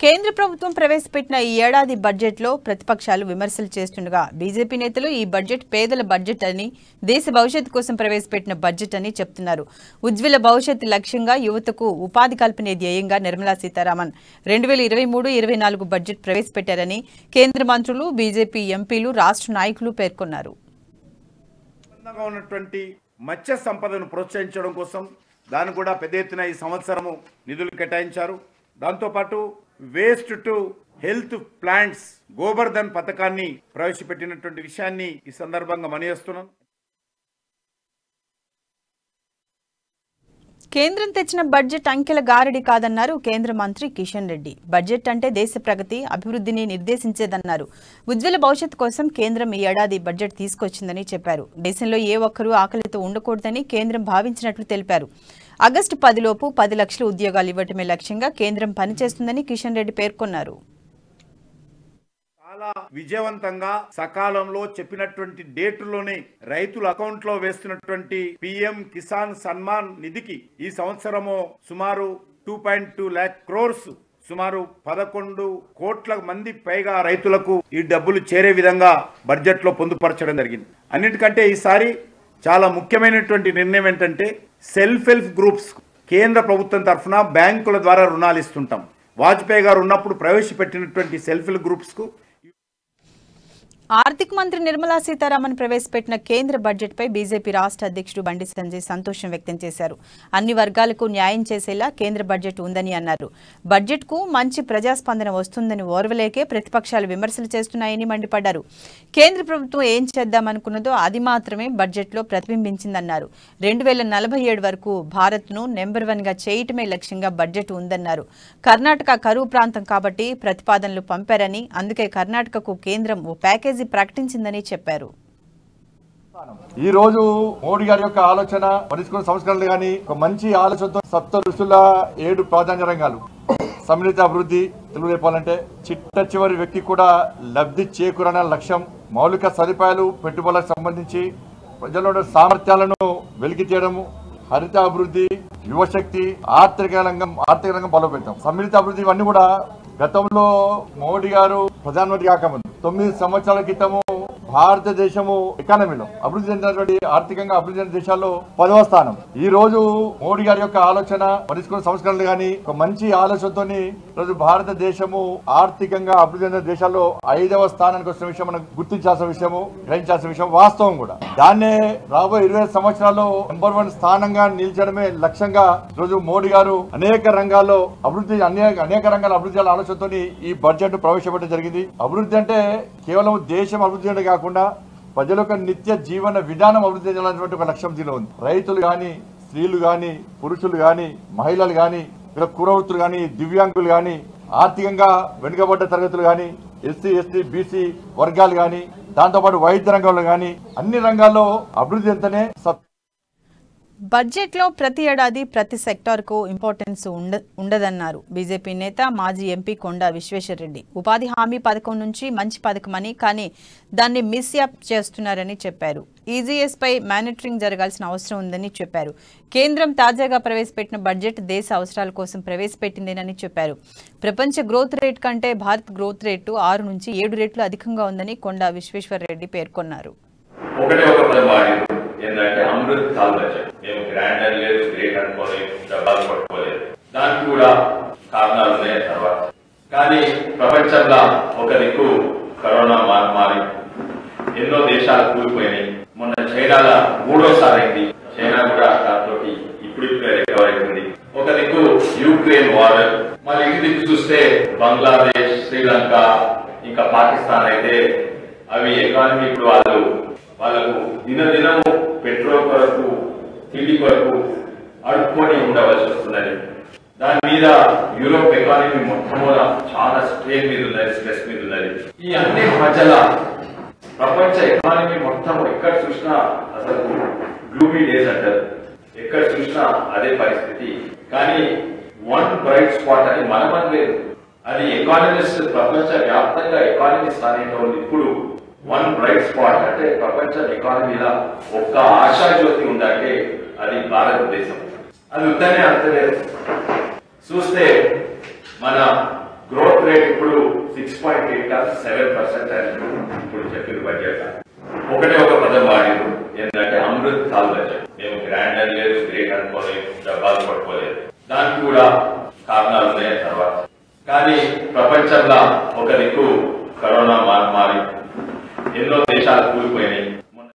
కేంద్ర ప్రభుత్వం ప్రవేశపెట్టిన ఈ ఏడాది బడ్జెట్లో ప్రతిపక్షాలు విమర్శలు చేస్తుండగా బీజేపీ నేతలు ఈ బడ్జెట్ పేదల బడ్జెట్ అని, దేశ భవిష్యత్తు కోసం ప్రవేశపెట్టిన బడ్జెట్ అని చెప్తున్నారు. ఉజ్వల భవిష్యత్తు లక్ష్యంగా యువతకు ఉపాధి కల్పనే ధ్యేయంగా నిర్మలా సీతారామన్ 2023-24 బడ్జెట్ ప్రవేశపెట్టారని కేంద్ర మంత్రులు, బీజేపీ ఎంపీలు, రాష్ట్ర నాయకులు పేర్కొన్నారు. మత్స్య సంపదను ప్రోత్సహించడం కోసం దాన్ని కూడా పెద్ద ఎత్తున ఈ సంవత్సరము నిధులు కేటాయించారు. దాంతోపాటు waste to health plants Gobardhan పథకాన్ని ప్రవేశపెట్టినటువంటి విషయాన్ని ఈ సందర్భంగా మనయేస్తున్నాను. కేంద్రం తెచ్చిన బడ్జెట్ అంకెల గారడి కాదన్నారు కేంద్ర మంత్రి కిషన్ రెడ్డి. బడ్జెట్ అంటే దేశ ప్రగతి, అభివృద్ధిని నిర్దేశించేదన్నారు. ఉజ్వల భవిష్యత్తు కోసం కేంద్రం ఈ ఏడాది బడ్జెట్ తీసుకొచ్చిందని చెప్పారు. దేశంలో ఏ ఒక్కరూ ఆకలితో ఉండకూడదని కేంద్రం భావించినట్లు తెలిపారు. ఆగస్టు 10 లోపు 10 లక్షల ఉద్యోగాలు ఇవ్వటమే లక్ష్యంగా కేంద్రం పనిచేస్తుందని కిషన్ రెడ్డి పేర్కొన్నారు. చాలా విజయవంతంగా సకాలంలో చెప్పినటువంటి డేట్లోనే రైతుల అకౌంట్ లో వేస్తున్నటువంటి పిఎం కిసాన్ సన్మాన్ నిధికి ఈ సంవత్సరము సుమారు 2.2 lakh crores సుమారు 11 కోట్ల మంది పైగా రైతులకు ఈ డబ్బులు చేరే విధంగా బడ్జెట్ లో పొందుపరచడం జరిగింది. అన్నిటికంటే ఈసారి చాలా ముఖ్యమైనటువంటి నిర్ణయం ఏంటంటే సెల్ఫ్ హెల్ప్ గ్రూప్స్ కేంద్ర ప్రభుత్వం తరఫున బ్యాంకుల ద్వారా రుణాలు ఇస్తుంటాం. వాజ్పేయి గారు ఉన్నప్పుడు ప్రవేశపెట్టినటువంటి సెల్ఫ్ హెల్ప్ గ్రూప్స్ కు ఆర్థిక మంత్రి నిర్మలా సీతారామన్ ప్రవేశపెట్టిన కేంద్ర బడ్జెట్ పై బీజేపీ రాష్ట్ర అధ్యక్షుడు బండి సంజయ్ సంతోషం వ్యక్తం చేశారు. అన్ని వర్గాలకు న్యాయం చేసేలా కేంద్ర బడ్జెట్ ఉందని అన్నారు. బడ్జెట్ కు మంచి ప్రజాస్పందన వస్తుందని ఓర్వలేకే ప్రతిపక్షాలు విమర్శలు చేస్తున్నాయని మండిపడ్డారు. కేంద్ర ప్రభుత్వం ఏం చేద్దామనుకున్నదో అది మాత్రమే బడ్జెట్ లో ప్రతిబింబించిందన్నారు. 2047 వరకు భారత్ ను నెంబర్ 1 గా చేయటమే లక్ష్యంగా బడ్జెట్ ఉందన్నారు. కర్ణాటక కరువు ప్రాంతం కాబట్టి ప్రతిపాదనలు పంపారని, అందుకే కర్ణాటకకు కేంద్రం ఓ ప్యాకేజీ ప్రకటించిందని చెప్పారు. ఈ రోజు మోడీ గారి యొక్క ఆలోచన పరిష్కరణ సంస్కరణలు గాని ఒక మంచి ఆలోచనతో సప్త ఋషుల 7 ప్రాధాన్య రంగాలు సమ్మిళిత అభివృద్ధి, తెలుగు చెప్పాలంటే చిట్ట చివరి వ్యక్తి కూడా లబ్ధి చేకూరన లక్ష్యం, మౌలిక సదుపాయాలు, పెట్టుబడులకు సంబంధించి ప్రజల సామర్థ్యాలను వెలికి తీయడము, హరిత అభివృద్ధి, యువశక్తి, ఆర్థిక రంగం బలోపేతం, సమ్మిళిత అభివృద్ధి ఇవన్నీ కూడా గతంలో మోడీ గారు ప్రధానమంత్రి కాకముందు 9 సంవత్సరాల క్రితము భారతదేశము ఎకానమీలో అభివృద్ధి చెందినటువంటి ఆర్థికంగా అభివృద్ధి చెందిన దేశాల్లో 10వ స్థానం. ఈ రోజు మోడీ గారి యొక్క ఆలోచన పరిష్కరణ సంస్కరణలు గాని ఒక మంచి ఆలోచనతోని రోజు భారతదేశము ఆర్థికంగా అభివృద్ధి చెందిన దేశాల్లో 5వ స్థానానికి వచ్చిన విషయం మనం గుర్తించాల్సిన విషయము, గ్రహించాల్సిన విషయం వాస్తవం కూడా. దాన్నే రాబోయే 20 సంవత్సరాల్లో నెంబర్ 1 స్థానంగా నిలిచడమే లక్ష్యంగా రోజు మోడీ గారు అనేక రంగాల్లో అనేక రంగాల అభివృద్ధి చేయాలని ఆలోచనతో ఈ బడ్జెట్ ప్రవేశపెట్టడం జరిగింది. అభివృద్ధి అంటే కేవలం దేశం అభివృద్ధి చేయడం కాకుండా ప్రజల యొక్క నిత్య జీవన విధానం అభివృద్ధి చేయాలనేటువంటి ఒక లక్ష్యం దీనిలో ఉంది. రైతులు గాని, స్త్రీలు గాని, పురుషులు గాని, మహిళలు గాని, కురవృత్తులు గాని, దివ్యాంగులు గాని, ఆర్థికంగా వెనుకబడ్డ తరగతులు గాని, ఎస్సీ, ఎస్టీ, బీసీ వర్గాలు గాని, దాంతోపాటు వైద్య రంగంలో గాని అన్ని రంగాల్లో అభివృద్ధి ఎంతనే బడ్జెట్ లో ప్రతి ఏడాది ప్రతి సెక్టార్ కు ఇంపార్టెన్స్ ఉండదన్నారు బీజేపీ నేత, మాజీ ఎంపీ కొండా విశ్వేశ్వరరెడ్డి. ఉపాధి హామీ పథకం నుంచి మంచి పథకమని, కానీ దాన్ని మిస్యాప్ చేస్తున్నారని చెప్పారు. ఈజీఎస్ పై మానిటరింగ్ జరగాల్సిన అవసరం ఉందని చెప్పారు. కేంద్రం తాజాగా ప్రవేశపెట్టిన బడ్జెట్ దేశ అవసరాల కోసం ప్రవేశపెట్టిందేనని చెప్పారు. ప్రపంచ గ్రోత్ రేట్ కంటే భారత్ గ్రోత్ రేటు 6 నుంచి 7 రెట్లు అధికంగా ఉందని కొండా విశ్వేశ్వరరెడ్డి పేర్కొన్నారు. ఏంటంటే అమృత్ కాల్ బడ్జెట్ మేము గ్రాండ్ అనలేదు, గ్రేట్ అనుకోలేదు, డబ్బాలు పట్టుకోలేదు. దానికి కూడా కారణాలు ఉన్నాయి తర్వాత. కానీ ప్రపంచంలో ఒక దిక్కు కరోనా మహమ్మారి, ఎన్నో దేశాలు కూలిపోయినాయి. మొన్న చైనాలో 3వసారి అయింది. చైనా కూడా దాంతో ఇప్పుడిప్పుడే రికవర్ అవుతుంది. ఒక దిక్కు యూక్రెయిన్ వార్, మళ్ళీ ఇంటి దిక్కు చూస్తే బంగ్లాదేశ్, శ్రీలంక, ఇంకా పాకిస్తాన్ అయితే అవి ఎకానమీ ఇప్పుడు వాళ్ళకు దినదినము పెట్రోల్ కొరకు, తిండి కొరకు అడుక్కొని ఉండవలసి వస్తున్నది. దాని మీద యూరోప్ ఎకానమీ మొట్టమొదట చాలా స్ట్రెయిన్ మీద ఉన్నది, స్ట్రెస్ మీద ఉన్నది. ఈ అన్ని మధ్యలో ప్రపంచ ఎకానమీ మొత్తం ఎక్కడ చూసినా అసలు గ్లూమీ డేస్ అంటారు, ఎక్కడ చూసినా అదే పరిస్థితి. కానీ 1 బ్రైట్ స్పాట్ అని మనమని లేదు, అది ఎకానమిస్ట్ ప్రపంచ వ్యాప్తంగా ఎకానమిస్ట్ అనేటువంటి ఇప్పుడు 1 బ్రైట్ స్పాట్ అంటే ప్రపంచ ఎకానమీలో ఒక్క ఆశాజ్యోతి ఉందంటే అది భారతదేశం. అది ఉత్తనే అంతలేదు. చూస్తే మన గ్రోత్ రేట్ ఇప్పుడు 6.8 7% అని ఇప్పుడు చెప్పిన బడ్జెట్ ఒకటే ఒక పదం వాడారు, ఏంటంటే అమృత్ కాల్ బడ్జెట్. మేము గ్రాండ్ అని లేదు, గ్రేట్ అనుకోలేదు, డబ్బాలు పట్టుకోలేదు. దానికి కూడా కారణాలు ఉన్నాయి తర్వాత. కానీ ప్రపంచంలో ఒక దిక్కు కరోనా మహమ్మారి, ఎన్నో దేశాలు కూలిపోయినాయి.